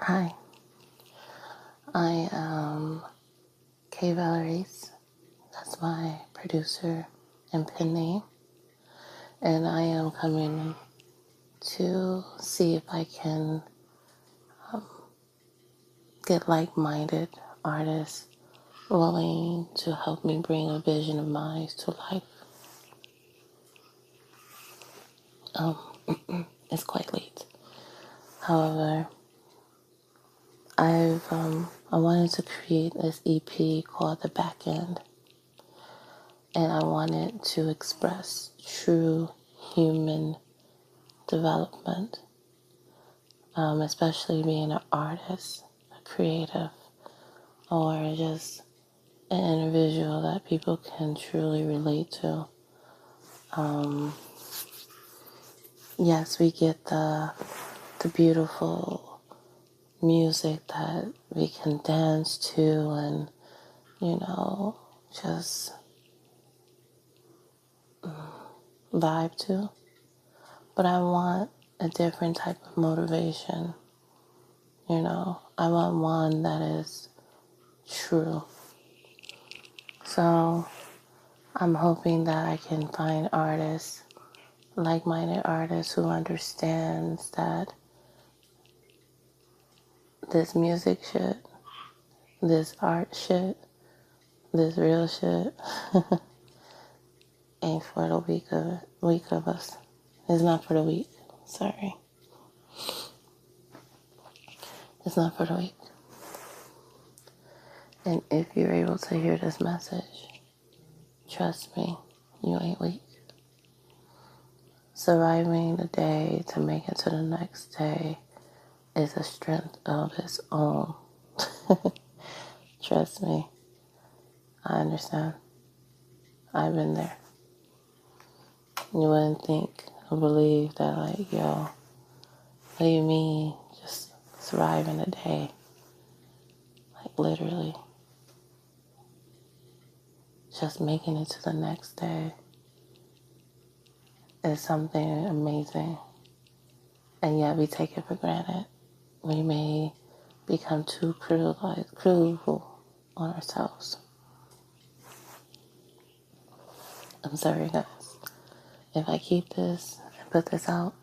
Hi, I am Kay Valeries. That's my producer and pen name. And I am coming to see if I can get like-minded artists willing to help me bring a vision of mine to life. It's quite late. However, I wanted to create this EP called The Back End, and I wanted to express true human development, especially being an artist, a creative, or just an individual that people can truly relate to. Yes, we get the beautiful music that we can dance to and, just vibe to. But I want a different type of motivation. I want one that is true. So I'm hoping that I can find artists, like-minded artists who understands that this music shit, this art shit, this real shit ain't for the weak of us. It's not for the weak. Sorry. It's not for the weak. And if you're able to hear this message, trust me, you ain't weak. Surviving the day to make it to the next day is a strength of its own. Trust me. I understand. I've been there. You wouldn't think or believe that, like, yo, what do you mean just surviving a day? Like, literally. Just making it to the next day is something amazing. And yet we take it for granted. We may become too critical on ourselves. I'm sorry, guys. If I keep this and put this out,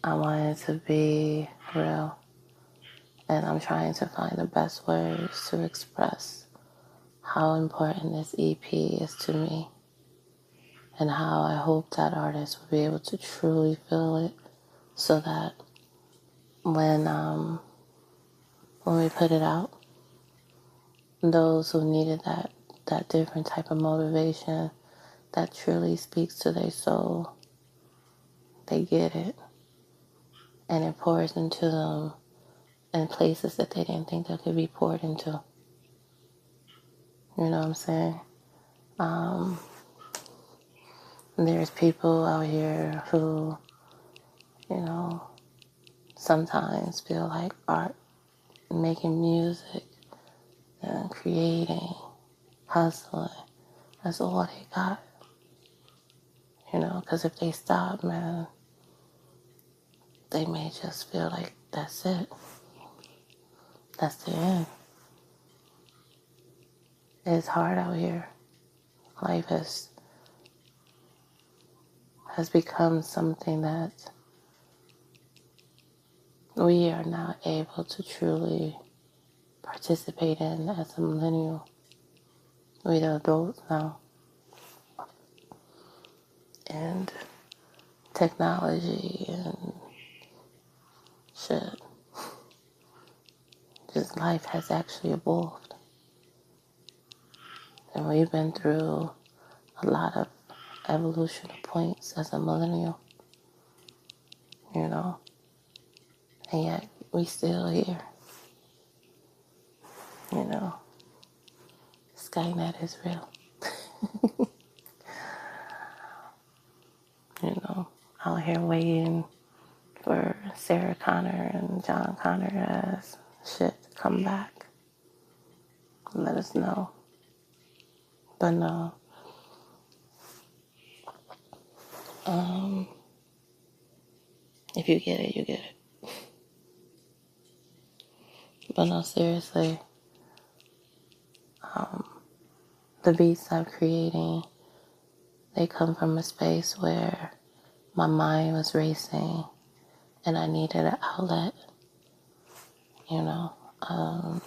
I want it to be real. And I'm trying to find the best words to express how important this EP is to me and how I hope that artists will be able to truly feel it so that when we put it out, those who needed that different type of motivation that truly speaks to their soul, they get it. And it pours into them in places that they didn't think that could be poured into. You know what I'm saying? There's people out here who, sometimes feel like art, making music and creating, hustling, that's all they got. Because if they stop, man, they may just feel like that's it. That's the end. It's hard out here. Life has become something that we are not able to truly participate in as a millennial. We the adults now. And technology and shit. Just life has actually evolved. And we've been through a lot of evolutional points as a millennial. And yet we still here. Skynet is real. Out here waiting for Sarah Connor and John Connor as shit to come back. Let us know. But no. If you get it, you get it. But no, seriously, the beats I'm creating, they come from a space where my mind was racing and I needed an outlet. You know, I'm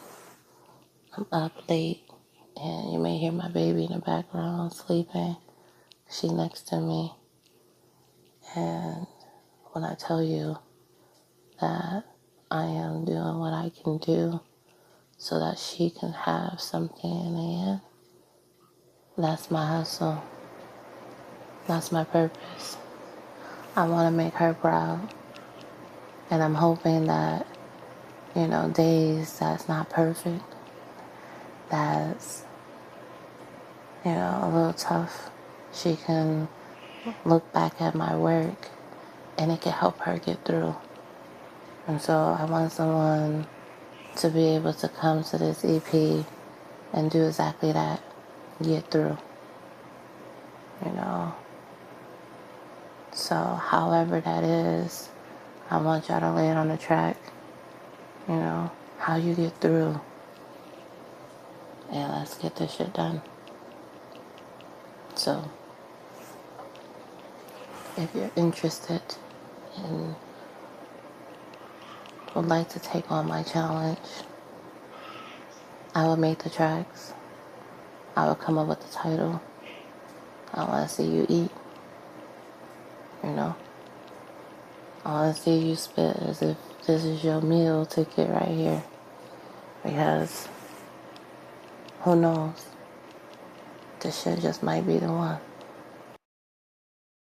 up late and you may hear my baby in the background sleeping. She's next to me. And when I tell you that I am doing what I can do so that she can have something in the end, that's my hustle. That's my purpose. I want to make her proud. And I'm hoping that, days that's not perfect, that's, a little tough, she can look back at my work and it can help her get through. And so I want someone to be able to come to this EP and do exactly that, get through, you know. So however that is, I want y'all to lay it on the track, how you get through. And let's get this shit done. So, if you're interested and would like to take on my challenge, I will make the tracks. I will come up with the title. I want to see you eat, I want to see you spit as if this is your meal ticket right here. Because, who knows? This shit just might be the one.